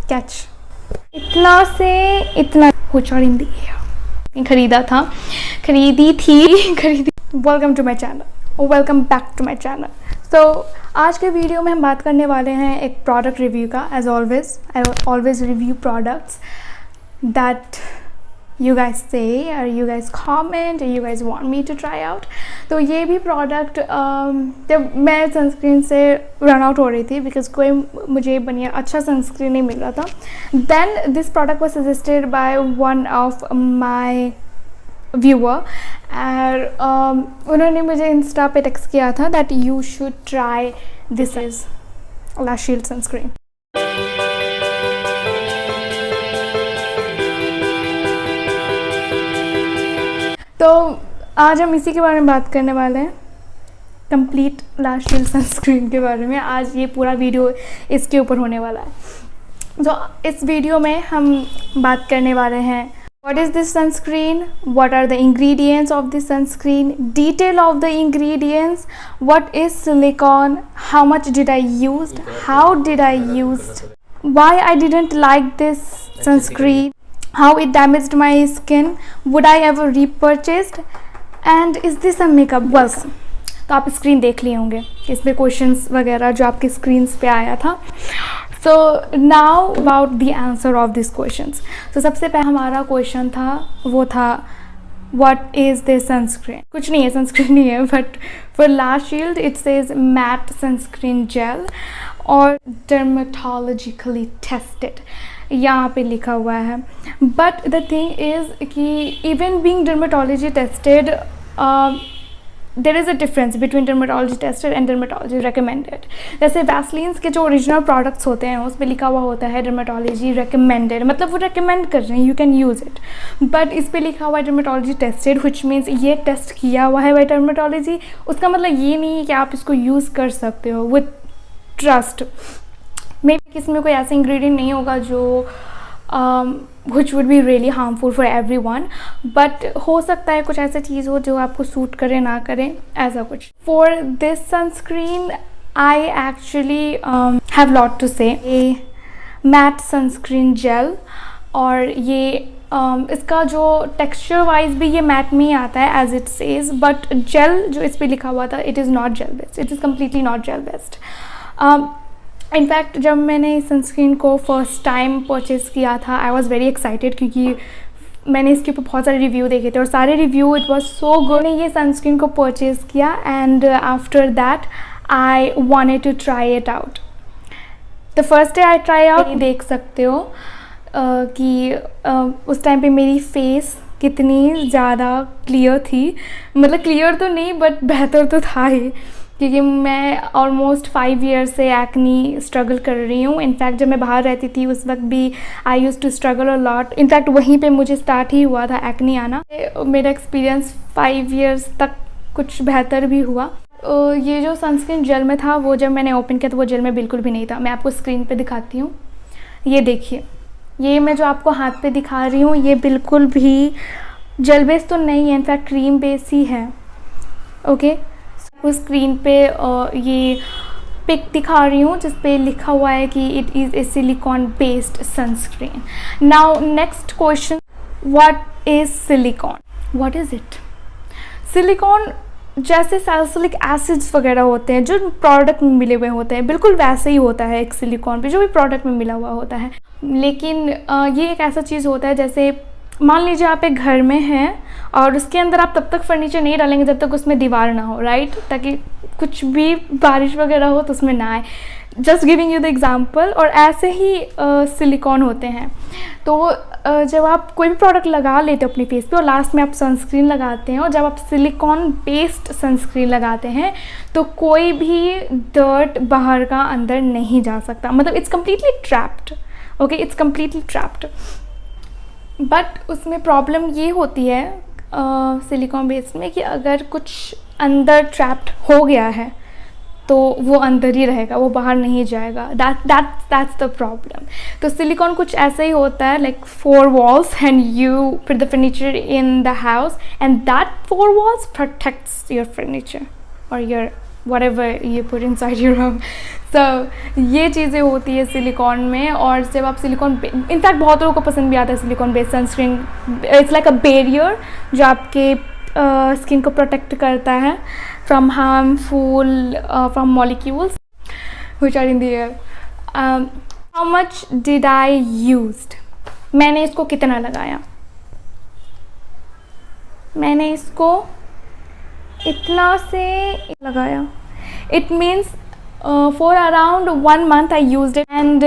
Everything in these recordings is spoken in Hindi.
कैच। इतना से इतना हुचारिंदी खरीदी थी। Welcome to my channel, welcome back to my channel. So आज के वीडियो में हम बात करने वाले हैं एक प्रोडक्ट रिव्यू का। As always I always review products that you guys say or you guys comment or you guys want me to try out। तो ये भी प्रोडक्ट जब मैं सनस्क्रीन से रन आउट हो रही थी बिकॉज कोई मुझे बढ़िया अच्छा सनस्क्रीन नहीं मिल रहा था, then this product was suggested by one of my viewer और उन्होंने मुझे इंस्टा पे टेक्स्ट किया था that you should try this is lash shield sunscreen. तो आज हम इसी के बारे में बात करने वाले हैं, कंप्लीट लैश शील्ड सनस्क्रीन के बारे में। आज ये पूरा वीडियो इसके ऊपर होने वाला है। तो इस वीडियो में हम बात करने वाले हैं what is this sunscreen, what are the ingredients of this sunscreen, detail of the ingredients, what is silicon, how much did I used, how did I used, why I didn't like this sunscreen, how it damaged my skin, would I ever repurchased, and is this a makeup work। तो आप स्क्रीन देख लिए होंगे इसमें क्वेश्चंस वगैरह जो आपकी स्क्रीन पे आया था। So now about the answer of this questions. तो सबसे पहले हमारा क्वेश्चन था वो था व्हाट इज़ दिस सनस्क्रीन। कुछ नहीं है, सनस्क्रीन नहीं है, but for lash shield it says matte sunscreen gel और डर्मेटोलॉजिकली टेस्टेड यहाँ पे लिखा हुआ है। बट द थिंग इज़ कि even being dermatology tested there is a difference between dermatology tested and dermatology recommended. जैसे वैसलीन्स के जो ओरिजिनल प्रोडक्ट्स होते हैं उस पर लिखा हुआ होता है डर्मेटोलॉजी रिकमेंडेड, मतलब वो रिकमेंड कर रहे हैं, you can use it. But इस पर लिखा हुआ है डर्मेटोलॉजी टेस्टेड, व्हिच मीन्स ये टेस्ट किया हुआ है बाय डर्मेटोलॉजी। उसका मतलब ये नहीं है कि आप इसको यूज़ कर सकते हो विथ ट्रस्ट। मे बी इसमें कोई ऐसा इंग्रेडिएंट नहीं होगा जो which would be really harmful for everyone, but हो सकता है कुछ ऐसा चीज़ हो जो आपको सूट करे ना करे, ऐसा कुछ। For this sunscreen I actually have lot to say। a matte sunscreen gel और ये इसका जो टेक्सचर वाइज भी ये मैट में ही आता है as it says, but gel जो इस पर लिखा हुआ था it is not gel based, it is completely not gel based. In fact जब मैंने इस सनस्क्रीन को फर्स्ट टाइम परचेज़ किया था आई वॉज़ वेरी एक्साइटेड क्योंकि मैंने इसके ऊपर बहुत सारे रिव्यू देखे थे और सारे review it was so good. मैंने ये सनस्क्रीन को परचेज़ किया and after that I wanted to try it out. The first day I try out, देख सकते हो कि उस टाइम पे मेरी फेस कितनी ज़्यादा क्लियर थी, मतलब क्लियर तो नहीं बट बेहतर तो था ही, क्योंकि मैं ऑलमोस्ट 5 ईयर से एक्नी स्ट्रगल कर रही हूँ। इनफैक्ट जब मैं बाहर रहती थी उस वक्त भी I use to struggle a lot. In fact वहीं पे मुझे स्टार्ट ही हुआ था एक्नी आना। मेरा एक्सपीरियंस 5 ईयर्स तक कुछ बेहतर भी हुआ। ये जो सनस्क्रीन जेल में था वो जब मैंने ओपन किया तो वो जेल में बिल्कुल भी नहीं था। मैं आपको स्क्रीन पे दिखाती हूँ, ये देखिए, ये मैं जो आपको हाथ पे दिखा रही हूँ ये बिल्कुल भी जेल बेस तो नहीं है, इनफैक्ट क्रीम बेस ही है। ओके, उस स्क्रीन पे ये पिक दिखा रही हूँ जिस पे लिखा हुआ है कि it is A silicon based sunscreen. Now next question, what is silicon, what is it. Silicon जैसे सैलिसिलिक एसिड्स वगैरह होते हैं जो प्रोडक्ट में मिले हुए होते हैं, बिल्कुल वैसे ही होता है एक सिलिकॉन पे जो भी प्रोडक्ट में मिला हुआ होता है। लेकिन ये एक ऐसा चीज़ होता है जैसे मान लीजिए आप एक घर में हैं और उसके अंदर आप तब तक फर्नीचर नहीं डालेंगे जब तक उसमें दीवार ना हो, राइट, ताकि कुछ भी बारिश वगैरह हो तो उसमें ना आए। Just giving you the example. और ऐसे ही सिलिकॉन होते हैं। तो जब आप कोई भी प्रोडक्ट लगा लेते हो अपनी फेस पे और लास्ट में आप सनस्क्रीन लगाते हैं और जब आप सिलिकॉन बेस्ड सनस्क्रीन लगाते हैं तो कोई भी डर्ट बाहर का अंदर नहीं जा सकता, मतलब it's completely trapped. Okay, it's completely trapped. But उसमें प्रॉब्लम ये होती है सिलिकॉन बेस्ड में कि अगर कुछ अंदर ट्रैप्ड हो गया है तो वो अंदर ही रहेगा, वो बाहर नहीं जाएगा। That's the problem. तो सिलिकॉन कुछ ऐसा ही होता है, like 4 walls and you put the furniture in the house and that 4 walls protects your furniture or your whatever you put inside your room. So ये चीज़ें होती है सिलिकॉन में, और जब आप सिलिकॉन, इनफैक्ट बहुत लोगों को पसंद भी आता है silicon based sunscreen. It's like a barrier जो आपके स्किन को प्रोटेक्ट करता है from harmful from molecules which are in the air. How much did I used? मैंने इसको कितना लगाया? मैंने इसको इतना से लगाया. It means for around 1 month I used it, and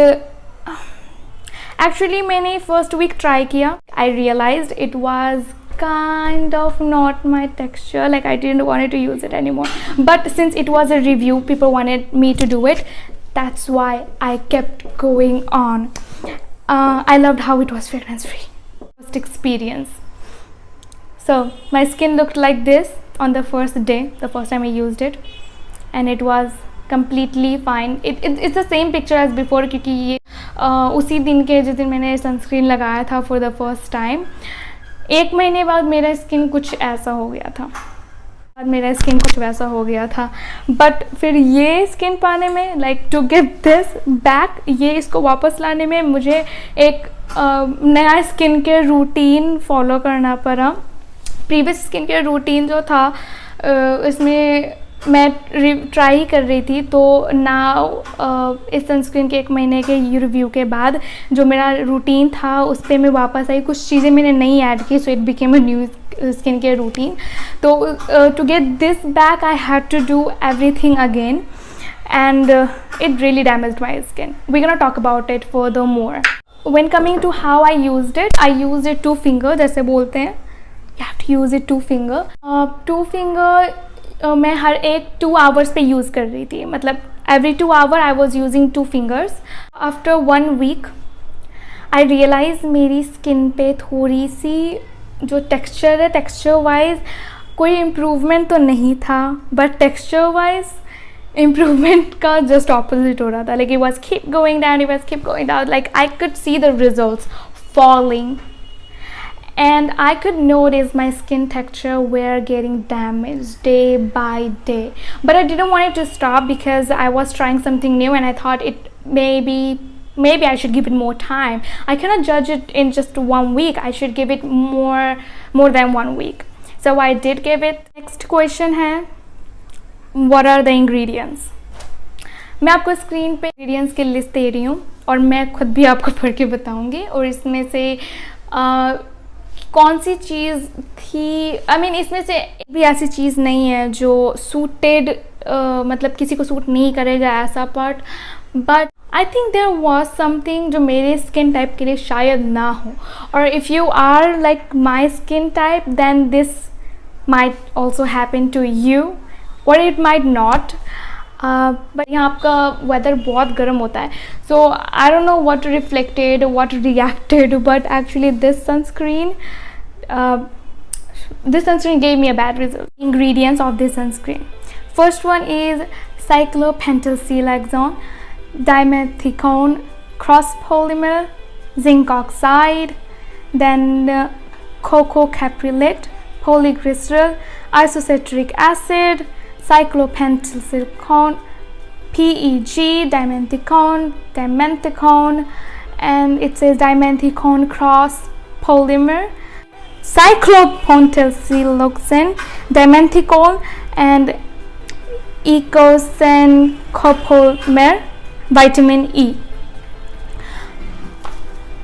actually मैंने first week try किया. I realized it was kind of not my texture, like I didn't want to use it anymore, but since it was a review, people wanted me to do it, that's why I kept going on. I loved how it was fragrance free. First experience. So my skin looked like this on the first day, the first time I used it, and it was completely fine. It's the same picture as before, क्योंकि ये उसी दिन के जिस दिन मैंने सनस्क्रीन लगाया था for the first time. 1 महीने बाद मेरा स्किन कुछ ऐसा हो गया था, बट फिर ये स्किन पाने में, like to get this back, ये इसको वापस लाने में मुझे एक नया स्किन केयर रूटीन फॉलो करना पड़ा. प्रीवियस स्किन केयर रूटीन जो था इसमें मैं ट्राई कर रही थी, तो नाउ इस सनस्क्रीन के 1 महीने के रिव्यू के बाद जो मेरा रूटीन था उस पर मैं वापस आई. कुछ चीज़ें मैंने नहीं ऐड की, so it became a new skin care routine. तो to get this back I had to do everything again, and it really damaged my skin. We can not talk about it further more. When coming to how I used it 2 finger, जैसे बोलते हैं, you have to use it 2 finger. 2 finger मैं हर एक 2 आवर्स पे यूज़ कर रही थी, मतलब every 2 hour I was using 2 fingers. After 1 week I realize मेरी स्किन पे थोड़ी सी जो टेक्सचर है, टेक्सचर वाइज कोई इम्प्रूवमेंट तो नहीं था, बट टेक्सचर वाइज इम्प्रूवमेंट का जस्ट ऑपोजिट हो रहा था. Like it was keep going down, like I could see the results falling, and I could notice my skin texture were getting damaged day by day, but I didn't want it to stop because I was trying something new, and I thought it maybe I should give it more time. I cannot judge it in just 1 week. I should give it more than 1 week. So I did give it. Next question है, what are the ingredients? मैं आपको स्क्रीन पे इंग्रेडिएंट्स की लिस्ट दे रही हूँ, और मैं खुद भी आपको पढ़ के बताऊँगी, और इसमें से कौन सी चीज़ थी, इसमें से भी ऐसी चीज़ नहीं है जो सूटेड, मतलब किसी को सूट नहीं करेगा ऐसा part, but I think there was something जो मेरे स्किन टाइप के लिए शायद ना हो, और if you are like my skin type then this might also happen to you, और इट माइट नॉट. बट यहाँ आपका वेदर बहुत गर्म होता है, so I don't know what reflected, what reacted, but actually this sunscreen gave me a bad result. Ingredients of this sunscreen. First one is cyclopentasiloxane, dimethicone, cross polymer, zinc oxide, then coco caprylic, polyglycerol, isocitric acid, cyclopentasiloxane, PEG, dimethicone, and it says dimethicone cross polymer, cyclopentasiloxane, dimethicone, and eicosapentaene copolymer, vitamin E.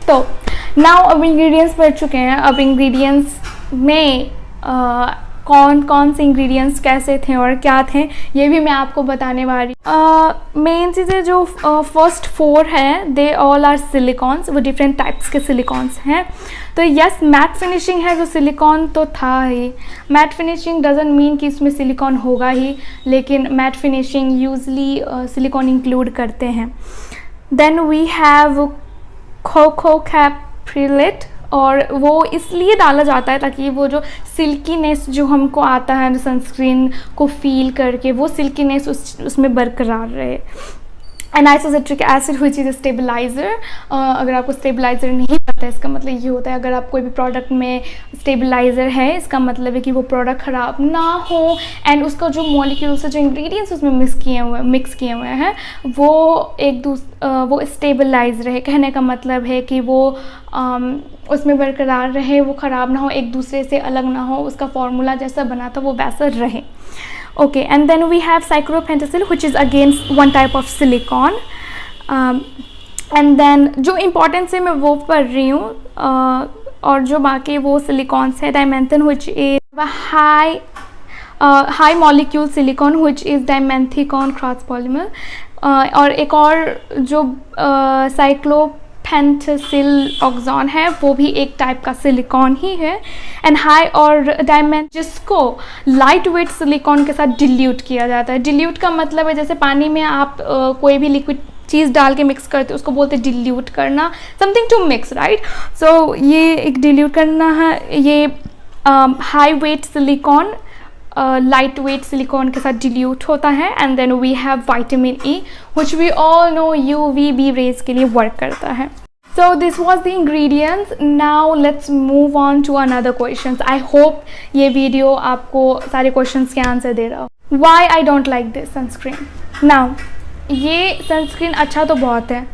तो नाउ अब इंग्रेडिएंट्स पढ़ चुके हैं. अब इंग्रेडिएंट्स में कौन कौन से इंग्रेडिएंट्स कैसे थे और क्या थे ये भी मैं आपको बताने वाली. मेन चीज़ें जो फर्स्ट 4 हैं दे ऑल आर सिलिकॉन्स. वो डिफरेंट टाइप्स के सिलिकॉन्स हैं. तो यस, मैट फिनिशिंग है जो सिलिकॉन तो था ही. मैट फिनिशिंग डजंट मीन कि इसमें सिलिकॉन होगा ही, लेकिन mat finishing usually silicon include करते हैं. देन वी हैव कोको कैप्रिलेट, और वो इसलिए डाला जाता है ताकि वो जो सिल्कीनेस जो हमको आता है सनस्क्रीन को फील करके, वो सिल्कीनेस उसमें बरकरार रहे. And isocitric acid which is stabiliser. अगर आपको स्टेबलाइज़र नहीं पता है, इसका मतलब ये होता है अगर आप कोई भी प्रोडक्ट में स्टेबलाइज़र है, इसका मतलब है कि वो प्रोडक्ट ख़राब ना हो एंड उसका जो मॉलिक्यूल्स, जो इंग्रेडिएंट्स उसमें मिक्स किए हुए हैं वो स्टेबलाइज रहे। कहने का मतलब है कि वो उसमें बरकरार रहे, वो ख़राब ना हो, एक दूसरे से अलग ना हो, उसका फॉर्मूला जैसा बना था वो वैसा रहे। Okay, and then we have cyclopentasil which is again one type of silicone. And then जो इम्पॉर्टेंस है मैं वो पढ़ रही हूँ, और जो बाकी वो सिलिकॉन्स है, dimethane which is high molecule silicone which is dimethicone cross polymer, और एक और जो साइक्लोपेंटासिल ऑक्सॉन है वो भी एक टाइप का सिलिकॉन ही है। एंड हाई और डायमेंथ जिसको लाइट वेट सिलिकॉन के साथ डिल्यूट किया जाता है। डिल्यूट का मतलब है जैसे पानी में आप कोई भी लिक्विड चीज़ डाल के मिक्स करते हो, उसको बोलते हैं डिल्यूट करना, something to mix, right. So ये एक डिल्यूट करना है, ये high weight silicon light weight silicon के साथ डिल्यूट होता है। And then we have vitamin E which we all know UVB rays के लिए वर्क करता है। So this was the ingredients. Now let's move on to another questions. I hope ये वीडियो आपको सारे questions के आंसर दे रहा हो। Why I don't like this sunscreen? Now ये सनस्क्रीन अच्छा तो बहुत है,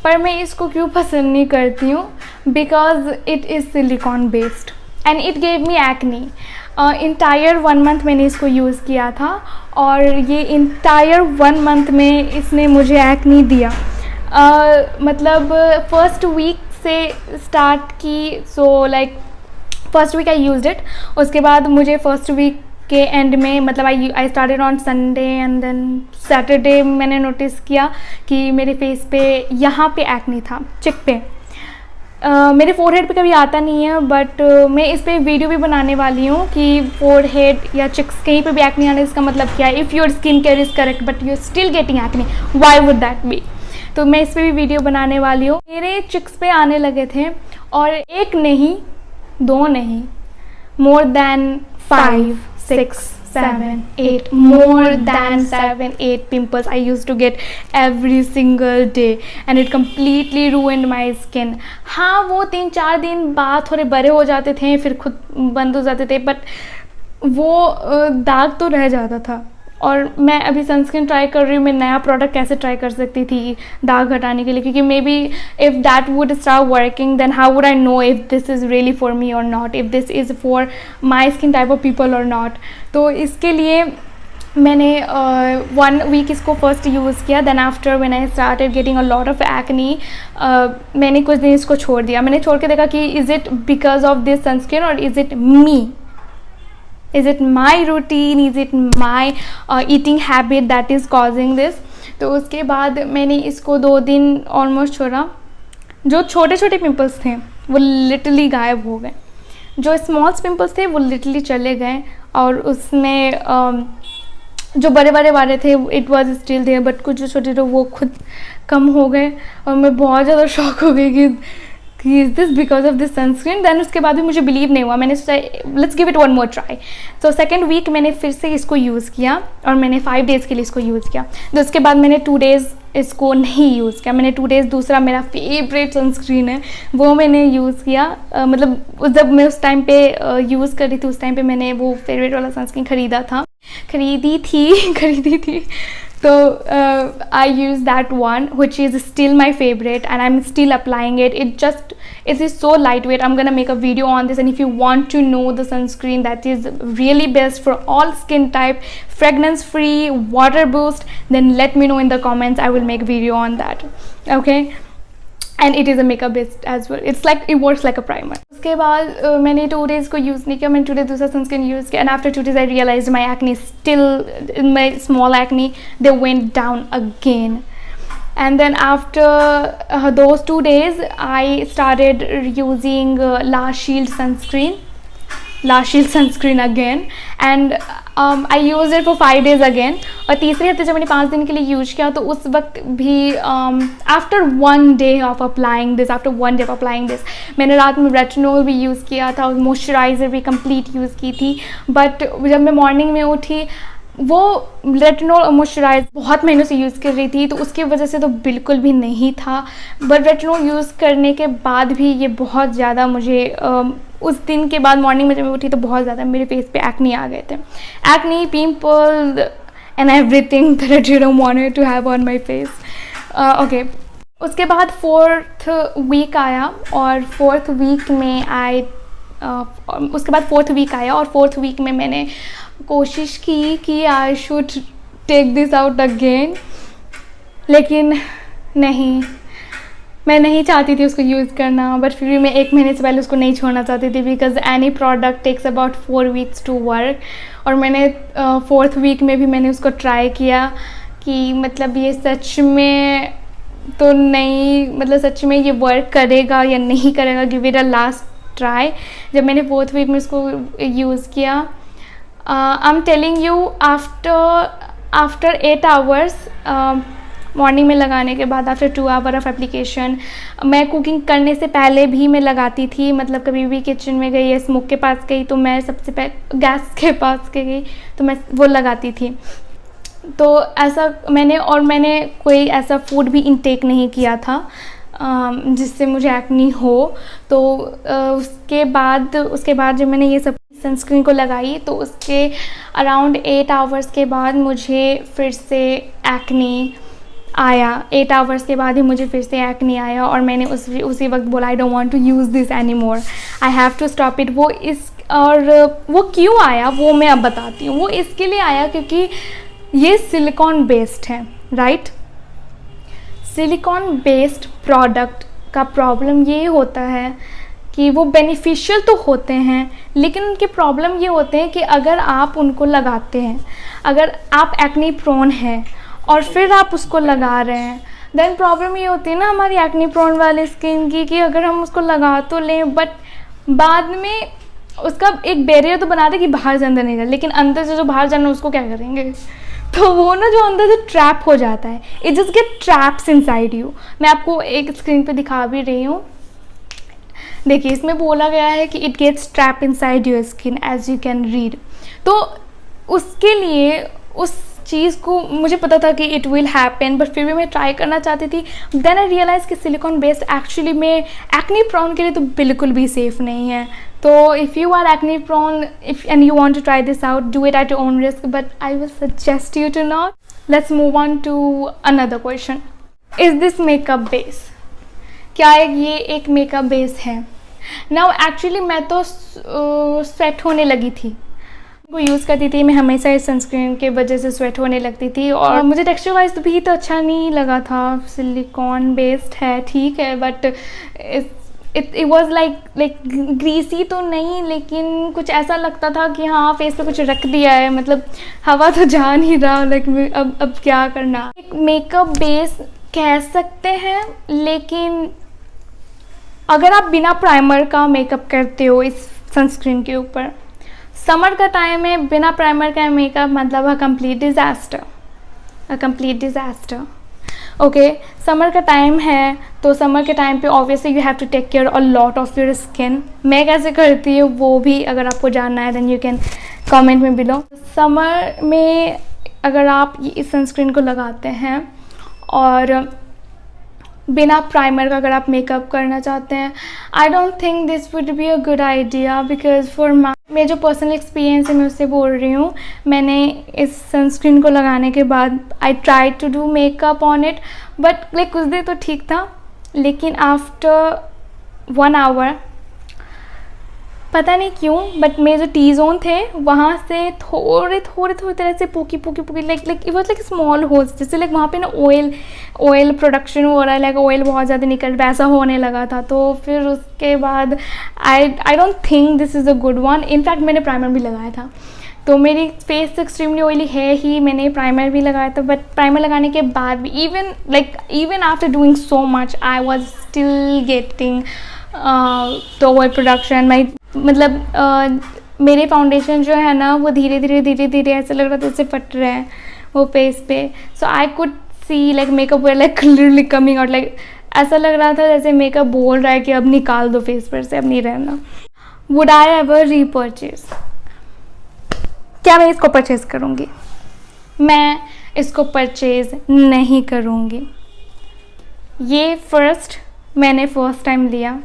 पर मैं इसको क्यों पसंद नहीं करती हूँ? Because it is silicone based and it gave me acne. Entire 1 month मैंने इसको यूज़ किया था और ये इंटायर 1 मंथ में इसने मुझे एक्ने दिया। मतलब फर्स्ट वीक से स्टार्ट की, so like first week I used it. उसके बाद मुझे फर्स्ट वीक के एंड में, मतलब I started on Sunday and then Saturday मैंने नोटिस किया कि मेरे फेस पे यहाँ पे एक्ने था, चिक पे। मेरे फोरहेड पे कभी आता नहीं है, बट मैं इस पर वीडियो भी बनाने वाली हूँ कि फोरहेड या चिक्स कहीं पे भी एक्ने आने इसका मतलब क्या है। If your skin care is correct but you are still getting acne, why would that be? तो मैं इस पर भी वीडियो बनाने वाली हूँ। मेरे चिक्स पे आने लगे थे, और एक नहीं, 2 नहीं, more than 5, 6, 7, 8, more than 7, 8 pimples I used to get every single day and it completely ruined my skin. हाँ, वो 3-4 दिन बाद थोड़े बड़े हो जाते थे, फिर खुद बंद हो जाते थे, बट वो दाग तो रह जाता था। और मैं अभी सनस्क्रीन ट्राई कर रही हूँ, मैं नया प्रोडक्ट कैसे ट्राई कर सकती थी दाग हटाने के लिए, क्योंकि maybe if that would start working then how would I know if this is really for me और not, if this is for my skin type of people और नॉट। तो इसके लिए मैंने 1 वीक इसको फर्स्ट यूज़ किया। Then after when I started getting a lot of acne, मैंने कुछ दिन इसको छोड़ दिया। मैंने छोड़ के देखा कि is it because of this sunscreen और is it me? Is it my routine? Is it my eating habit that is causing this? तो उसके बाद मैंने इसको 2 दिन ऑलमोस्ट छोड़ा। जो छोटे छोटे पिंपल्स थे वो लिटरली गायब हो गए, जो स्मॉल पिंपल्स थे वो लिटरली चले गए, और उसमें जो बड़े बड़े वाले थे it was still there, but कुछ जो छोटे थे वो खुद कम हो गए। और मैं बहुत ज़्यादा शॉक हो गई कि is this because of this sunscreen. Then उसके बाद भी मुझे बिलीव नहीं हुआ, मैंने सोचा let's give it 1 more try. So second week मैंने फिर से इसको यूज़ किया और मैंने 5 डेज़ के लिए इसको यूज़ किया। तो उसके बाद मैंने 2 डेज़ इसको नहीं यूज़ किया। मैंने 2 डेज़ दूसरा मेरा फेवरेट सनस्क्रीन है वो मैंने यूज़ किया। मतलब जब मैं उस टाइम पे यूज़ कर रही थी, उस टाइम पे मैंने वो फेवरेट वाला सनस्क्रीन खरीदी थी। So I use that one which is still my favorite and I'm still applying it. It is so lightweight. I'm gonna make a video on this, and if you want to know the sunscreen that is really best for all skin type, fragrance free, water boost, then let me know in the comments. I will make video on that. Okay, and it is a makeup based as well. It works like a primer. उसके बाद मैंने 2 days को यूज़ नहीं किया, मैंने 2 days दूसरा सनस्क्रीन यूज़ किया, and after 2 days I realized my acne still, my small acne, they went down again. And then after those 2 days I started using La Shield sunscreen again, and I used it for 5 days again. और तीसरे हफ्ते जब मैंने 5 दिन के लिए यूज किया तो उस वक्त भी after 1 day of applying this, मैंने रात में रेटिनॉल भी यूज़ किया था और मॉइस्चराइज़र भी कंप्लीट यूज़ की थी। बट जब मैं मॉर्निंग में उठी वो रेटिनॉल मॉइस्चराइज बहुत महीनों से यूज़ कर रही थी, तो उसकी वजह से तो बिल्कुल भी नहीं था। बट रेटिनॉल यूज़ करने के बाद भी ये बहुत ज़्यादा मुझे उस दिन के बाद मॉर्निंग में जब मैं उठी तो बहुत ज़्यादा मेरे फेस पे एक्ने आ गए थे, acne, pimple and everything that I didn't want to have on my face. Okay, उसके बाद 4th वीक आया और 4th वीक में उसके बाद 4th वीक आया और 4th वीक में मैंने कोशिश की कि I should take this out again, लेकिन नहीं, मैं नहीं चाहती थी उसको यूज़ करना। बट फिर भी मैं 1 महीने से पहले उसको नहीं छोड़ना चाहती थी, because any product takes about 4 weeks to work. और मैंने 4th वीक में भी मैंने उसको ट्राई किया कि मतलब ये सच में तो नहीं, मतलब सच में ये वर्क करेगा या नहीं करेगा, give it a last try. जब मैंने 4th वीक में इसको यूज़ किया, I am telling you, after 8 hours morning में लगाने के बाद, आफ्टर 2 आवर ऑफ एप्लीकेशन, मैं कुकिंग करने से पहले भी मैं लगाती थी। मतलब कभी भी किचन में गई या स्मोक के पास गई तो मैं सबसे पहले गैस के पास गई तो मैं वो लगाती थी। तो ऐसा मैंने कोई ऐसा फूड भी इंटेक नहीं किया था जिससे मुझे एक्ने हो। तो उसके बाद जब मैंने ये सब सनस्क्रीन को लगाई तो उसके अराउंड 8 आवर्स के बाद मुझे फिर से एक्ने आया। 8 आवर्स के बाद ही मुझे फिर से एक्ने आया और मैंने उसी वक्त बोला, I don't want to use this any more, I have to stop it. वो क्यों आया वो मैं अब बताती हूँ। वो इसके लिए आया क्योंकि ये सिलिकॉन बेस्ड है, राइट। सिलिकॉन बेस्ड प्रोडक्ट का प्रॉब्लम ये होता है कि वो बेनिफिशियल तो होते हैं, लेकिन उनके प्रॉब्लम ये होते हैं कि अगर आप उनको लगाते हैं, अगर आप एक्ने प्रोन हैं और फिर आप उसको लगा रहे हैं, देन प्रॉब्लम ये होती है ना हमारी एक्ने प्रोन वाले स्किन की, कि अगर हम उसको लगा तो लें बट बाद में उसका एक बैरियर तो बना दे कि बाहर से अंदर नहीं जाए, लेकिन अंदर से जो बाहर जाना उसको क्या करेंगे। तो वो ना जो अंदर से ट्रैप हो जाता है, it just get traps inside you. मैं आपको एक स्क्रीन पे दिखा भी रही हूँ, देखिए इसमें बोला गया है कि it gets trap inside your skin as you can read. तो उसके लिए उस चीज़ को मुझे पता था कि इट विल हैपन, बट फिर भी मैं ट्राई करना चाहती थी। देन आई रियलाइज़ कि सिलिकॉन बेस्ड एक्चुअली में एक्ने प्रोन के लिए तो बिल्कुल भी सेफ़ नहीं है। तो if you are acne prone and you want to try this out, do it at your own risk, but I will suggest you to not. Let's move on to another question, is this makeup base? क्या ये एक मेकअप बेस है? नाउ एक्चुअली मैं तो स्वेट होने लगी थी, वो यूज़ करती थी मैं हमेशा इस सनस्क्रीन के वजह से स्वेट होने लगती थी और मुझे टेक्सचर वाइज भी तो अच्छा नहीं लगा था। सिलिकॉन बेस्ड है ठीक है, but it was like greasy तो नहीं, लेकिन कुछ ऐसा लगता था कि हाँ फेस पे कुछ रख दिया है, मतलब हवा तो जा नहीं रहा, लाइक अब क्या करना। एक मेकअप बेस कह सकते हैं, लेकिन अगर आप बिना प्राइमर का मेकअप करते हो इस सनस्क्रीन के ऊपर, समर का टाइम है, बिना प्राइमर का मेकअप मतलब a complete disaster. Okay, summer का टाइम है तो समर के टाइम पे obviously you have to take care a lot of your skin. मैं कैसे करती हूँ वो भी अगर आपको जानना है देन यू कैन कमेंट में बिलो। समर में अगर आप इस सनस्क्रीन को लगाते हैं और बिना प्राइमर का अगर आप मेकअप करना चाहते हैं, I don't think this would be a good idea, because for मेरा जो पर्सनल एक्सपीरियंस है मैं उससे बोल रही हूँ। मैंने इस सनस्क्रीन को लगाने के बाद I try to do makeup on it, but like कुछ देर तो ठीक था, लेकिन आफ्टर 1 आवर पता नहीं क्यों बट मेरे जो टी जोन थे वहाँ से थोड़े तरह से poke like it was like small holes, जैसे लाइक वहाँ पे ना ऑयल प्रोडक्शन हो रहा है, लाइक ऑयल बहुत ज़्यादा निकल वैसा होने लगा था। तो फिर उसके बाद I don't think this is a good one. In fact मैंने प्राइमर भी लगाया था, तो मेरी फेस एक्सट्रीमली ऑयली है ही, मैंने प्राइमर भी लगाया था, बट प्राइमर लगाने के बाद भी even after doing so much I was still getting तो ऑयल प्रोडक्शन। मतलब मेरे फाउंडेशन जो है ना वो धीरे धीरे ऐसा लग रहा था जैसे फट रहे हैं वो फेस पे। So I could see like makeup wear like literally coming out, like ऐसा लग रहा था जैसे मेकअप बोल रहा है कि अब निकाल दो फेस पर से, अब नहीं रहना। Would I ever repurchase? क्या मैं इसको परचेज करूँगी? मैं इसको परचेज़ नहीं करूँगी। ये मैंने फ़र्स्ट टाइम लिया,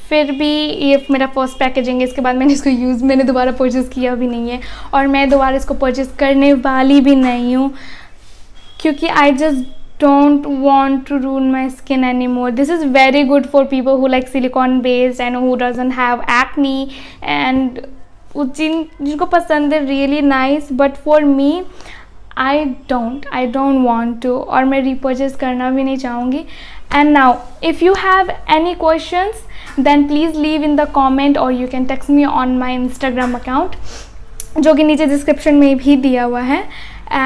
फिर भी ये मेरा फर्स्ट पैकेजिंग है। इसके बाद मैंने दोबारा परचेज़ किया भी नहीं है और मैं दोबारा इसको परचेज़ करने वाली भी नहीं हूँ, क्योंकि I just don't want to ruin my skin anymore. This is very good for people who like silicone based and who doesn't have acne and जिनको पसंद है, really nice, but for me I don't want to, और मैं repurchase करना भी नहीं चाहूँगी। And now if you have any questions then please leave in the comment or you can text me on my Instagram account, जो कि नीचे डिस्क्रिप्शन में भी दिया हुआ है।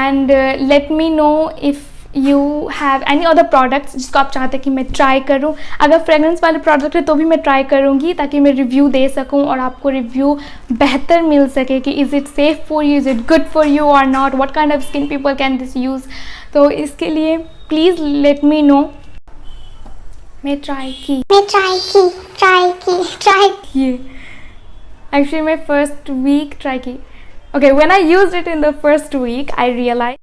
And let me know if you have any other products जिसको आप चाहते हैं कि मैं ट्राई करूं। अगर फ्रेगरेंस वाले प्रोडक्ट है तो भी मैं ट्राई करूंगी, ताकि मैं रिव्यू दे सकूं और आपको रिव्यू बेहतर मिल सके कि is it safe for you, is it good for you और not, what kind of skin people can this use. तो इसके लिए प्लीज़ लेट मी नो। मैं ट्राई की एक्चुअली मैं फर्स्ट वीक ट्राई की। Okay, when I used it in the first week, I realized